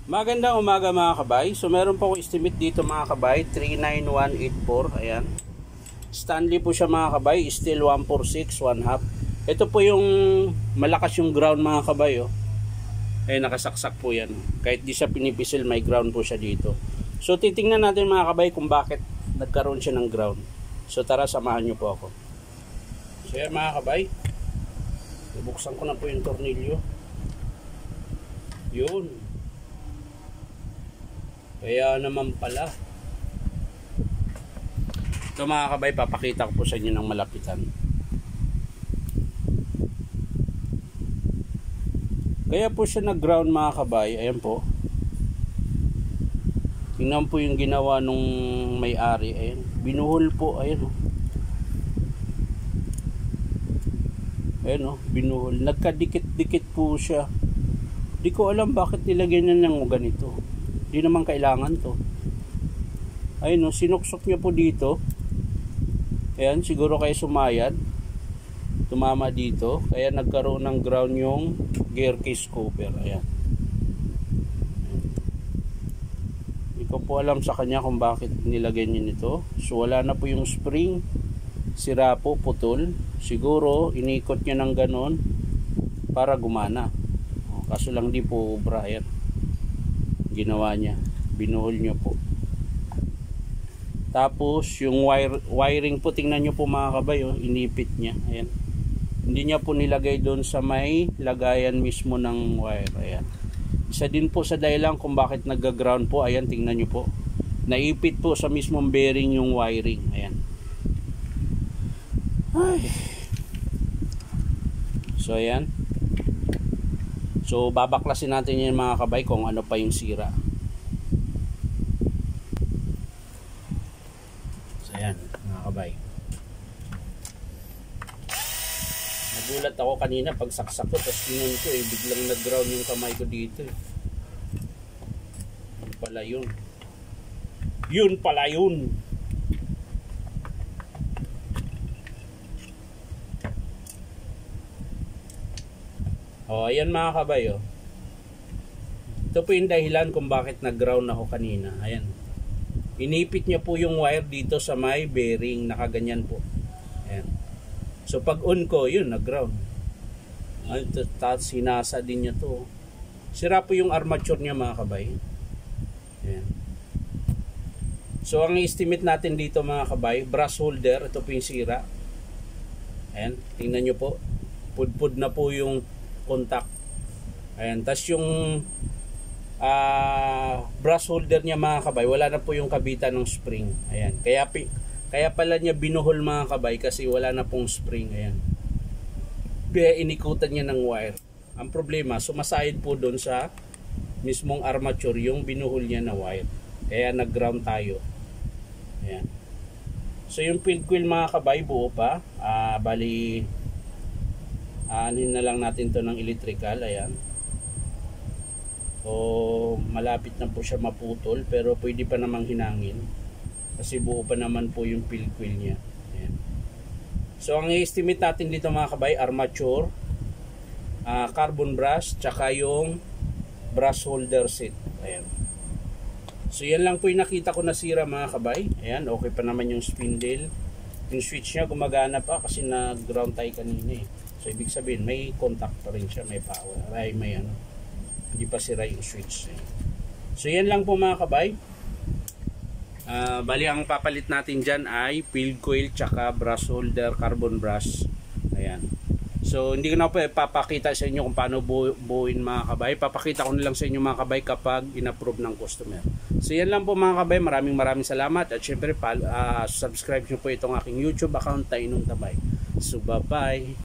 Magandang umaga mga kabay. So meron po akong estimate dito mga kabay, 39184. Ayan. Stanley po siya mga kabay, steel 146 1/2. Ito po yung malakas yung ground mga kabay oh. Nakasaksak po yan. Kahit di siya pinipisil, may ground po siya dito. So titingnan natin mga kabay kung bakit nagkaroon siya ng ground. So tara, samahan nyo po ako. So yan mga kabay, bubuksan ko na po yung tornilyo. Yun. Kaya naman pala. Ito mga kabay, papakita ko po sa inyo ng malapitan. Kaya po siya nag-ground mga kabay. Ayan po. Tingnan po yung ginawa nung may-ari. Ayan. Binuhol po. Ayan o. Ayan o. Binuhol. Nagkadikit-dikit po siya. Di ko alam bakit nilagyan niya ng ganito. Di naman kailangan to. Ayun o, sinuksok niya po dito. Ayan, siguro kayo sumayad. Tumama dito. Kaya nagkaroon ng ground yung gear case cover. Ayan. Hindi ko po alam sa kanya kung bakit nilagay niya nito. So wala na po yung spring. Sira po, putol. Siguro inikot niya ng ganon para gumana. Kaso lang di po ubra. Ayan. Ginawa niya, binuhol niya po. Tapos yung wiring po, tingnan niyo po mga kabay oh, inipit niya. Ayan. Hindi niya po nilagay doon sa may lagayan mismo ng wire. Ayan. Isa din po sa dahilan kung bakit nagga-ground po. Ayan, tingnan niyo po. Naipit po sa mismong bearing yung wiring. Ayan. Ay. So ayan. So babaklasin natin yan mga kabay kung ano pa yung sira. So ayan mga kabay. Nagulat ako kanina pag saksak ko, tapos tingnan ko biglang nag-ground yung kamay ko dito. Yun pala yun. Yun pala yun. Oh, ayan mga kabay oh. Ito po yung dahilan kung bakit nag-ground ako kanina. Ayan. Inipit niya po yung wire dito sa may bearing, nakaganyan po. Ayan. So pag on ko, yun nag-ground. Tapos sinasa din niya to. Sira po yung armature niya mga kabay. Ayan. So ang estimate natin dito mga kabay, brass holder, ito po yung sira. Ayan, tingnan niyo po. Pudpud na po yung contact. Ayan, tas yung brass holder niya mga kabay, wala na po yung kabitan ng spring. Ayan, kaya pala niya binuhol mga kabay kasi wala na pong spring. Ayan, kaya inikutan niya ng wire. Ang problema, sumasayad po doon sa mismong armature yung binuhol niya na wire, kaya nag-ground tayo. Ayan. So yung field coil mga kabay, buo pa. Bali anin na lang natin to ng electrical. Ayan. So malapit na po siya maputol, pero pwede pa namang hinangin kasi buo pa naman po yung field coil niya. Ayan. So ang i-estimate natin dito mga kabay, armature, carbon brush, tsaka yung brush holder set. Ayan. So yan lang po yung nakita ko na sira mga kabay. Ayan, okay pa naman yung spindle. Yung switch niya gumagana pa kasi nag-ground tayo kanina eh. So ibig sabihin may contact pa rin siya, may power, ay may ano, hindi pa sira yung switch. So yan lang po mga kabay. Bali ang papalit natin dyan ay field coil tsaka brush holder, carbon brush. Ayan. So hindi ko na po ipapakita sa inyo kung paano buuin mga kabay. Papakita ko na lang sa inyo mga kabay kapag in-approve ng customer. So yan lang po mga kabay. Maraming salamat. At syempre subscribe nyo po itong aking YouTube account, Tainong Tabay. So bye bye.